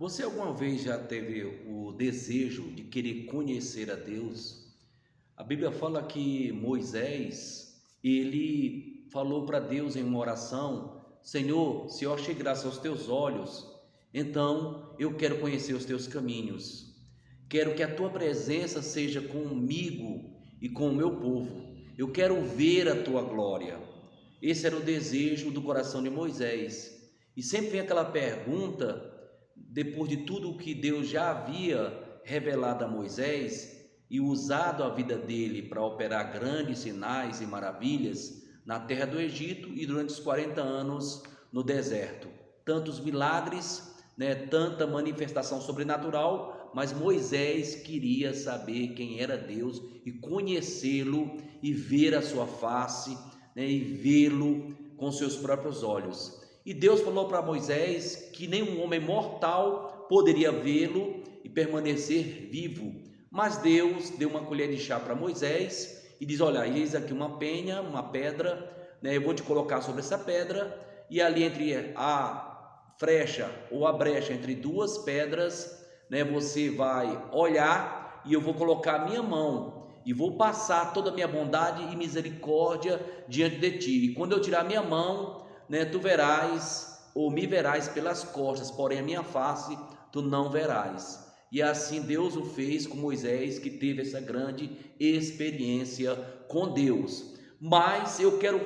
Você alguma vez já teve o desejo de querer conhecer a Deus? A Bíblia fala que Moisés, ele falou para Deus em uma oração: Senhor, se eu achei graça aos teus olhos, então eu quero conhecer os teus caminhos. Quero que a tua presença seja comigo e com o meu povo. Eu quero ver a tua glória. Esse era o desejo do coração de Moisés. E sempre vem aquela pergunta, depois de tudo o que Deus já havia revelado a Moisés e usado a vida dele para operar grandes sinais e maravilhas na terra do Egito e durante os 40 anos no deserto. Tantos milagres, tanta manifestação sobrenatural, mas Moisés queria saber quem era Deus e conhecê-lo e ver a sua face, e vê-lo com seus próprios olhos. E Deus falou para Moisés que nenhum homem mortal poderia vê-lo e permanecer vivo. Mas Deus deu uma colher de chá para Moisés e diz: olha, eis aqui uma penha, uma pedra, eu vou te colocar sobre essa pedra, e ali entre a frecha ou a brecha entre duas pedras, você vai olhar e eu vou colocar a minha mão e vou passar toda a minha bondade e misericórdia diante de ti. E quando eu tirar a minha mão, tu verás ou me verás pelas costas, porém a minha face tu não verás. E assim Deus o fez com Moisés, que teve essa grande experiência com Deus. Mas eu quero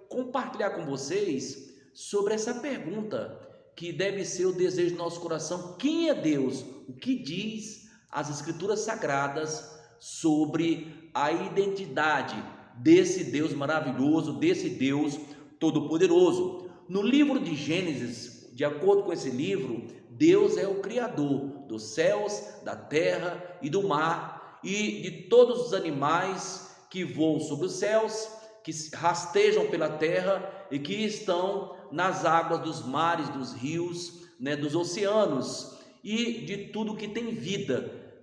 compartilhar com vocês sobre essa pergunta, que deve ser o desejo do nosso coração: quem é Deus? O que diz as Escrituras Sagradas sobre a identidade desse Deus maravilhoso, desse Deus Todo-Poderoso? No livro de Gênesis, de acordo com esse livro, Deus é o Criador dos céus, da terra e do mar, e de todos os animais que voam sobre os céus, que rastejam pela terra e que estão nas águas dos mares, dos rios, dos oceanos, e de tudo que tem vida.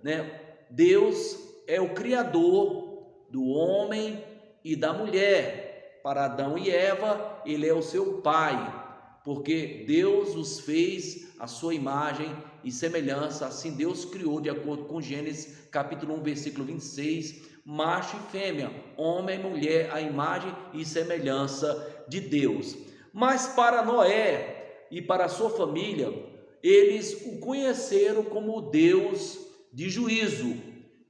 Deus é o Criador do homem e da mulher. Para Adão e Eva, ele é o seu pai, porque Deus os fez à sua imagem e semelhança. Assim Deus criou, de acordo com Gênesis capítulo 1, versículo 26, macho e fêmea, homem e mulher, à imagem e semelhança de Deus. Mas para Noé e para a sua família, eles o conheceram como o Deus de juízo,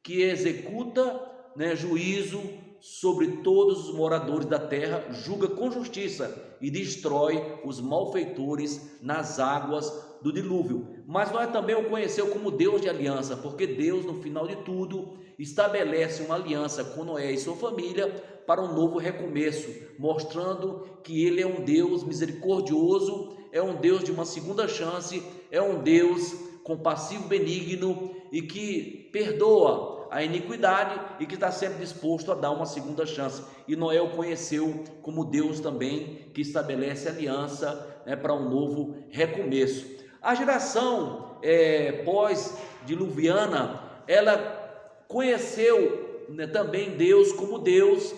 que executa juízo sobre todos os moradores da terra, julga com justiça e destrói os malfeitores nas águas do dilúvio. Mas Noé também o conheceu como Deus de aliança, porque Deus, no final de tudo, estabelece uma aliança com Noé e sua família para um novo recomeço, mostrando que ele é um Deus misericordioso, é um Deus de uma segunda chance, é um Deus compassivo, benigno e que perdoa a iniquidade e que está sempre disposto a dar uma segunda chance. E Noé o conheceu como Deus também, que estabelece aliança para um novo recomeço. A geração pós-diluviana, ela conheceu também Deus como Deus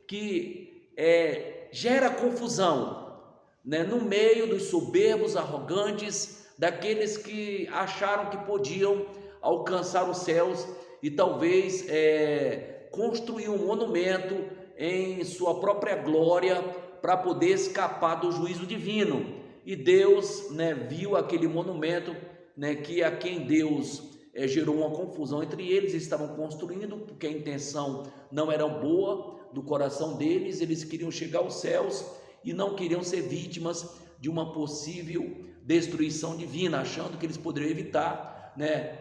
que gera confusão, no meio dos soberbos, arrogantes, daqueles que acharam que podiam alcançar os céus e talvez construir um monumento em sua própria glória para poder escapar do juízo divino. E Deus viu aquele monumento, que a quem Deus gerou uma confusão entre eles. Eles estavam construindo porque a intenção não era boa do coração deles, eles queriam chegar aos céus e não queriam ser vítimas de uma possível destruição divina, achando que eles poderiam evitar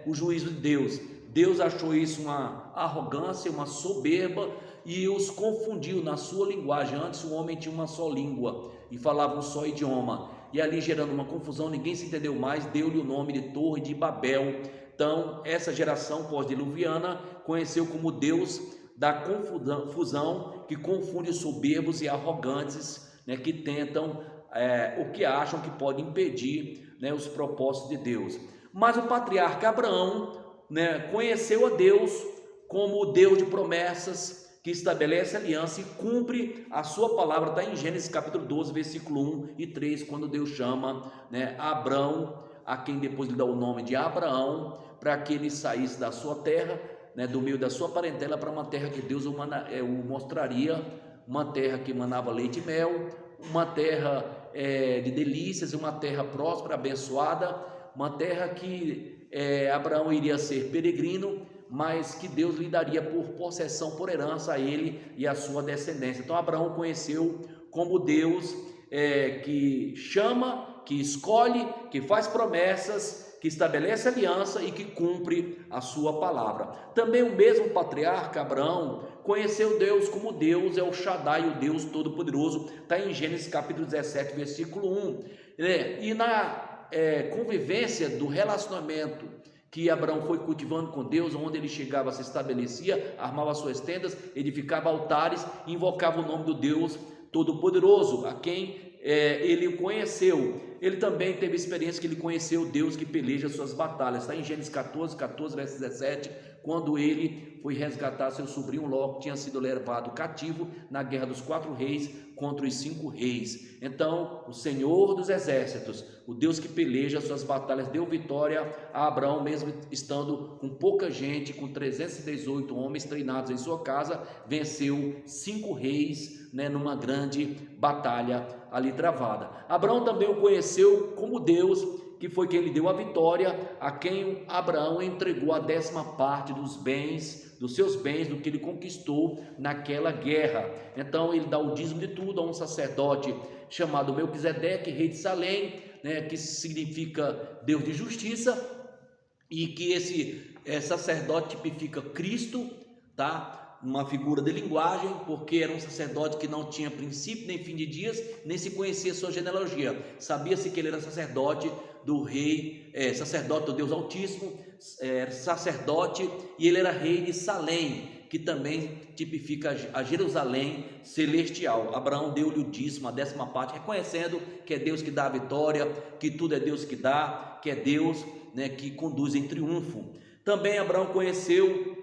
o juízo de Deus. Deus achou isso uma arrogância, uma soberba, e os confundiu na sua linguagem. Antes o homem tinha uma só língua e falava um só idioma, e ali gerando uma confusão, ninguém se entendeu mais, deu-lhe o nome de Torre de Babel. Então essa geração pós-diluviana conheceu como Deus da confusão, que confunde soberbos e arrogantes, que tentam o que acham que pode impedir os propósitos de Deus. Mas o patriarca Abraão conheceu a Deus como o Deus de promessas, que estabelece aliança e cumpre a sua palavra. Está em Gênesis capítulo 12, versículo 1 e 3, quando Deus chama Abraão a quem depois lhe dá o nome de Abraão, para que ele saísse da sua terra, né, do meio da sua parentela, para uma terra que Deus o mostraria, uma terra que manava leite e mel, uma terra de delícias, uma terra próspera, abençoada, uma terra que Abraão iria ser peregrino, mas que Deus lhe daria por possessão, por herança a ele e a sua descendência. Então Abraão conheceu como Deus que chama, que escolhe, que faz promessas, que estabelece aliança e que cumpre a sua palavra. Também o mesmo patriarca Abraão conheceu Deus como Deus é o Shaddai, o Deus Todo-Poderoso, está em Gênesis capítulo 17, versículo 1. E na convivência do relacionamento que Abraão foi cultivando com Deus, onde ele chegava, se estabelecia, armava suas tendas, edificava altares, invocava o nome do Deus Todo-Poderoso, a quem ele conheceu. Ele também teve experiência que ele conheceu Deus que peleja suas batalhas. Está em Gênesis 14, verso 17, quando ele foi resgatar seu sobrinho Ló, que tinha sido levado cativo na guerra dos 4 reis contra os 5 reis. Então, o Senhor dos exércitos, o Deus que peleja suas batalhas, deu vitória a Abraão, mesmo estando com pouca gente, com 318 homens treinados em sua casa, venceu 5 reis, numa grande batalha ali travada. Abraão também o conheceu como Deus, que foi quem lhe deu a vitória, a quem Abraão entregou a 10ª parte dos bens, dos seus bens, do que ele conquistou naquela guerra. Então ele dá o dízimo de tudo a um sacerdote chamado Melquisedeque, rei de Salém, que significa Deus de justiça, e que esse sacerdote tipifica Cristo, tá? Uma figura de linguagem, porque era um sacerdote que não tinha princípio nem fim de dias, nem se conhecia sua genealogia. Sabia-se que ele era sacerdote do rei, sacerdote do Deus Altíssimo, sacerdote, e ele era rei de Salém, que também tipifica a Jerusalém celestial. Abraão deu-lhe o dízimo, a 10ª parte, reconhecendo que é Deus que dá a vitória, que tudo é Deus que dá, que é Deus, que conduz em triunfo. Também Abraão conheceu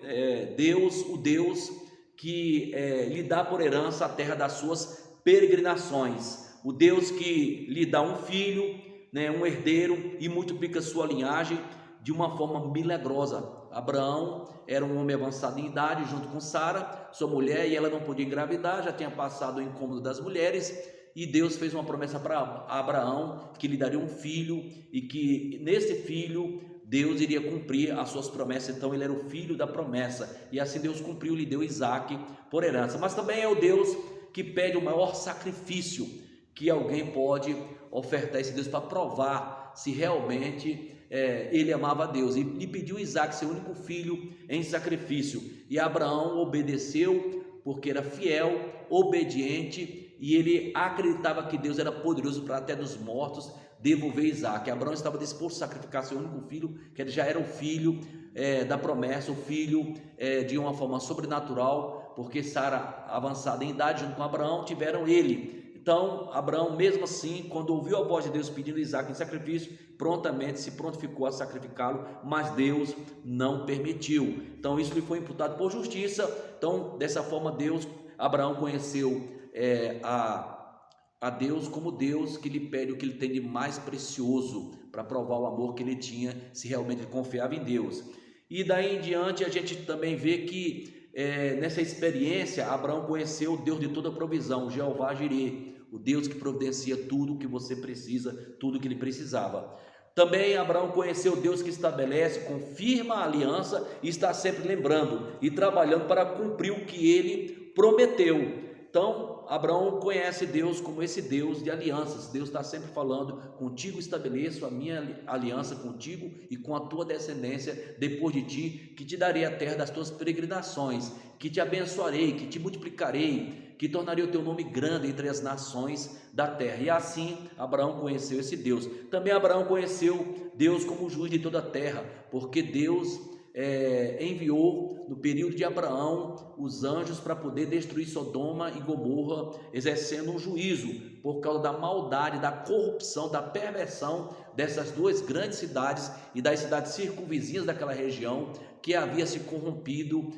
Deus, o Deus que lhe dá por herança a terra das suas peregrinações, o Deus que lhe dá um filho, um herdeiro, e multiplica sua linhagem de uma forma milagrosa. Abraão era um homem avançado em idade, junto com Sara, sua mulher, e ela não podia engravidar, já tinha passado o incômodo das mulheres, e Deus fez uma promessa para Abraão, que lhe daria um filho, e que nesse filho Deus iria cumprir as suas promessas. Então ele era o filho da promessa, e assim Deus cumpriu, lhe deu Isaque por herança. Mas também é o Deus que pede o maior sacrifício que alguém pode ofertar a esse Deus, para provar se realmente ele amava a Deus, e lhe pediu Isaque, seu único filho, em sacrifício. E Abraão obedeceu, porque era fiel, obediente, e ele acreditava que Deus era poderoso para até dos mortos devolver Isaque. Abraão estava disposto a sacrificar seu único filho, que ele já era o filho da promessa, o filho de uma forma sobrenatural, porque Sara, avançada em idade, junto com Abraão, tiveram ele. Então Abraão, mesmo assim, quando ouviu a voz de Deus pedindo Isaque em sacrifício, prontamente se prontificou a sacrificá-lo, mas Deus não permitiu. Então isso lhe foi imputado por justiça. Então dessa forma Abraão conheceu a Deus como Deus que lhe pede o que ele tem de mais precioso, para provar o amor que ele tinha, se realmente ele confiava em Deus. E daí em diante a gente também vê que nessa experiência Abraão conheceu o Deus de toda provisão, Jeová Jireh, o Deus que providencia tudo o que você precisa, tudo o que ele precisava. Também Abraão conheceu o Deus que estabelece, confirma a aliança e está sempre lembrando e trabalhando para cumprir o que ele prometeu. Então Abraão conhece Deus como esse Deus de alianças. Deus está sempre falando: contigo estabeleço a minha aliança contigo e com a tua descendência depois de ti, que te darei a terra das tuas peregrinações, que te abençoarei, que te multiplicarei, que tornarei o teu nome grande entre as nações da terra. E assim Abraão conheceu esse Deus. Também Abraão conheceu Deus como juiz de toda a terra, porque Deus enviou no período de Abraão os anjos para poder destruir Sodoma e Gomorra, exercendo um juízo por causa da maldade, da corrupção, da perversão dessas duas grandes cidades e das cidades circunvizinhas daquela região, que havia se corrompido,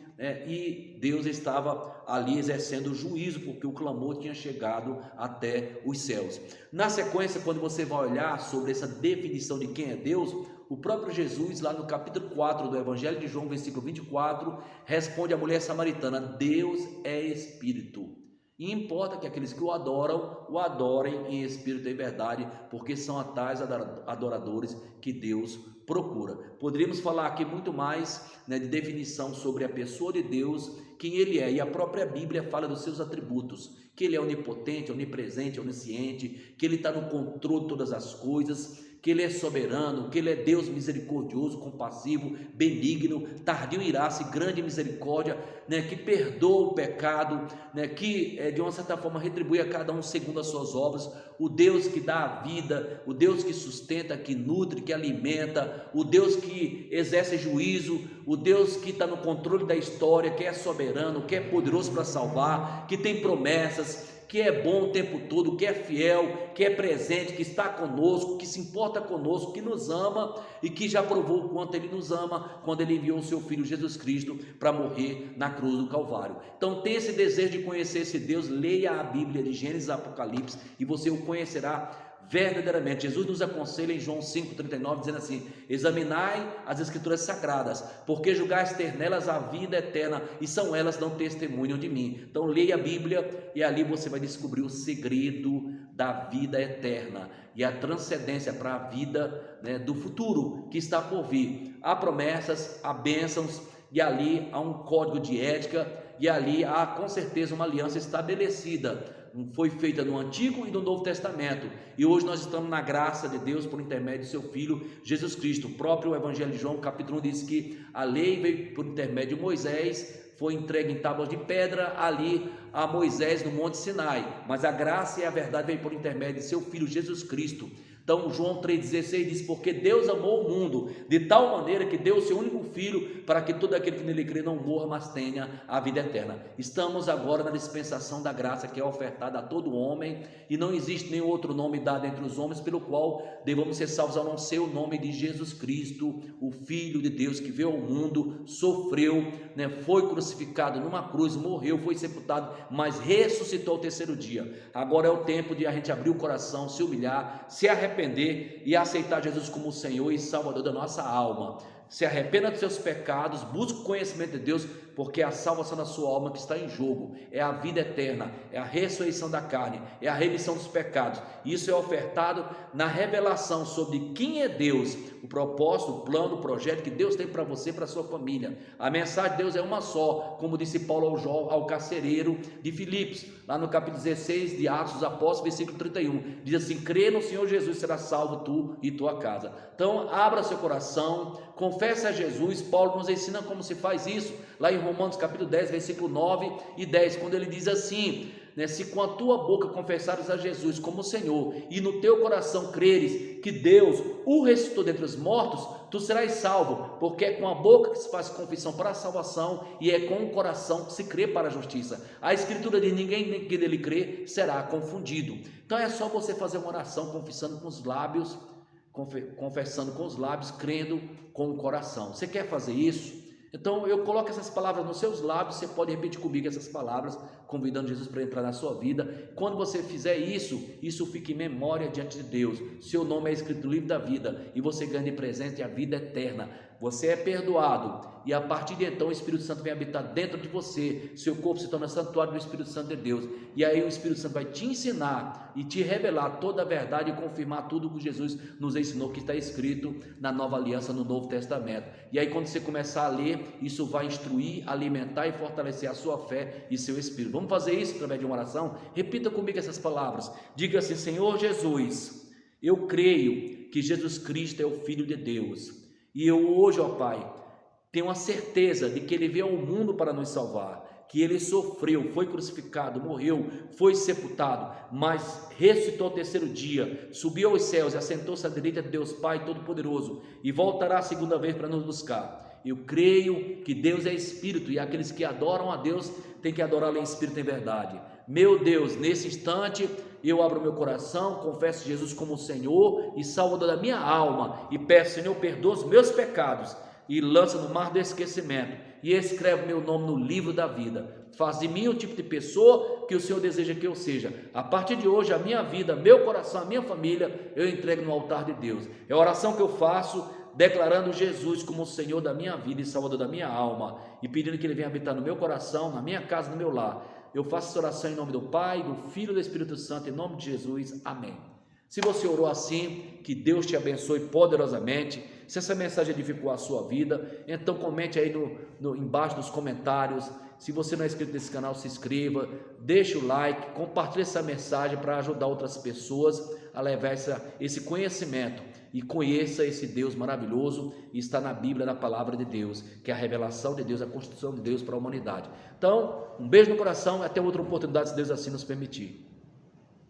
e Deus estava ali exercendo juízo, porque o clamor tinha chegado até os céus. Na sequência, quando você vai olhar sobre essa definição de quem é Deus, o próprio Jesus, lá no capítulo 4 do Evangelho de João, versículo 24, responde à mulher samaritana: Deus é Espírito, e importa que aqueles que o adoram, o adorem em espírito e verdade, porque são a tais adoradores que Deus procura. Poderíamos falar aqui muito mais, de definição sobre a pessoa de Deus, quem Ele é, e a própria Bíblia fala dos seus atributos, que Ele é onipotente, onipresente, onisciente, que Ele está no controle de todas as coisas, que Ele é soberano, que Ele é Deus misericordioso, compassivo, benigno, tardio em iraça e grande misericórdia, que perdoa o pecado, que de uma certa forma retribui a cada um segundo as suas obras, o Deus que dá a vida, o Deus que sustenta, que nutre, que alimenta, o Deus que exerce juízo, o Deus que está no controle da história, que é soberano, que é poderoso para salvar, que tem promessas, que é bom o tempo todo, que é fiel, que é presente, que está conosco, que se importa conosco, que nos ama e que já provou o quanto Ele nos ama quando Ele enviou o seu Filho Jesus Cristo para morrer na cruz do Calvário. Então, tem esse desejo de conhecer esse Deus, leia a Bíblia de Gênesis a Apocalipse e você o conhecerá verdadeiramente. Jesus nos aconselha em João 5,39, dizendo assim: examinai as escrituras sagradas, porque julgais ter nelas a vida eterna, e são elas que não testemunham de mim. Então leia a Bíblia e ali você vai descobrir o segredo da vida eterna e a transcendência para a vida, do futuro que está por vir. Há promessas, há bênçãos, e ali há um código de ética, e ali há com certeza uma aliança estabelecida, foi feita no Antigo e no Novo Testamento, e hoje nós estamos na graça de Deus por intermédio de seu Filho Jesus Cristo. O próprio Evangelho de João capítulo 1 diz que a lei veio por intermédio de Moisés, foi entregue em tábuas de pedra ali a Moisés no Monte Sinai, mas a graça e a verdade veio por intermédio de seu Filho Jesus Cristo. Então João 3,16 diz: porque Deus amou o mundo de tal maneira que deu o seu único Filho, para que todo aquele que nele crê não morra, mas tenha a vida eterna. Estamos agora na dispensação da graça, que é ofertada a todo homem, e não existe nenhum outro nome dado entre os homens pelo qual devamos ser salvos, a não ser o nome de Jesus Cristo, o Filho de Deus, que veio ao mundo, sofreu, foi crucificado numa cruz, morreu, foi sepultado, mas ressuscitou ao terceiro dia. Agora é o tempo de a gente abrir o coração, se humilhar, se arrepender e aceitar Jesus como o Senhor e Salvador da nossa alma. Se arrependa dos seus pecados, busque o conhecimento de Deus, porque é a salvação da sua alma que está em jogo, é a vida eterna, é a ressurreição da carne, é a remissão dos pecados. Isso é ofertado na revelação sobre quem é Deus, o propósito, o plano, o projeto que Deus tem para você e para a sua família. A mensagem de Deus é uma só, como disse Paulo ao carcereiro de Filipos, lá no capítulo 16 de Atos dos Apóstolos, versículo 31, diz assim: crê no Senhor Jesus, será salvo tu e tua casa. Então abra seu coração, confesse a Jesus. Paulo nos ensina como se faz isso, lá em Romanos capítulo 10, versículo 9 e 10, quando ele diz assim, se com a tua boca confessares a Jesus como Senhor, e no teu coração creres que Deus o ressuscitou dentre os mortos, tu serás salvo, porque é com a boca que se faz confissão para a salvação, e é com o coração que se crê para a justiça. A escritura diz: ninguém que nele crê será confundido. Então é só você fazer uma oração confessando com os lábios, crendo com o coração. Você quer fazer isso? Então eu coloco essas palavras nos seus lábios, você pode repetir comigo essas palavras, convidando Jesus para entrar na sua vida. Quando você fizer isso, isso fica em memória diante de Deus. Seu nome é escrito no livro da vida, e você ganha de presente a vida eterna. Você é perdoado, e a partir de então o Espírito Santo vem habitar dentro de você. Seu corpo se torna santuário do Espírito Santo de Deus, e aí o Espírito Santo vai te ensinar e te revelar toda a verdade e confirmar tudo o que Jesus nos ensinou, que está escrito na Nova Aliança, no Novo Testamento. E aí quando você começar a ler, isso vai instruir, alimentar e fortalecer a sua fé e seu espírito. Vamos fazer isso através de uma oração? Repita comigo essas palavras. Diga assim: Senhor Jesus, eu creio que Jesus Cristo é o Filho de Deus, e eu hoje, ó Pai, tenho a certeza de que Ele veio ao mundo para nos salvar, que Ele sofreu, foi crucificado, morreu, foi sepultado, mas ressuscitou ao terceiro dia, subiu aos céus e assentou-se à direita de Deus Pai Todo-Poderoso, e voltará a segunda vez para nos buscar. Eu creio que Deus é Espírito e aqueles que adoram a Deus têm que adorá-lo em Espírito e em verdade. Meu Deus, nesse instante eu abro meu coração, confesso Jesus como Senhor e Salvador da minha alma e peço, Senhor, perdoa os meus pecados e lança no mar do esquecimento e escreve meu nome no livro da vida. Faz de mim o tipo de pessoa que o Senhor deseja que eu seja. A partir de hoje, a minha vida, meu coração, a minha família, eu entrego no altar de Deus. É a oração que eu faço, declarando Jesus como o Senhor da minha vida e Salvador da minha alma, e pedindo que Ele venha habitar no meu coração, na minha casa, no meu lar. Eu faço essa oração em nome do Pai, do Filho e do Espírito Santo, em nome de Jesus. Amém. Se você orou assim, que Deus te abençoe poderosamente. Se essa mensagem edificou a sua vida, então comente aí embaixo nos comentários. Se você não é inscrito nesse canal, se inscreva, deixe o like, compartilhe essa mensagem para ajudar outras pessoas a levar esse conhecimento e conheça esse Deus maravilhoso e está na Bíblia, na palavra de Deus, que é a revelação de Deus, a construção de Deus para a humanidade. Então, um beijo no coração e até outra oportunidade, se Deus assim nos permitir.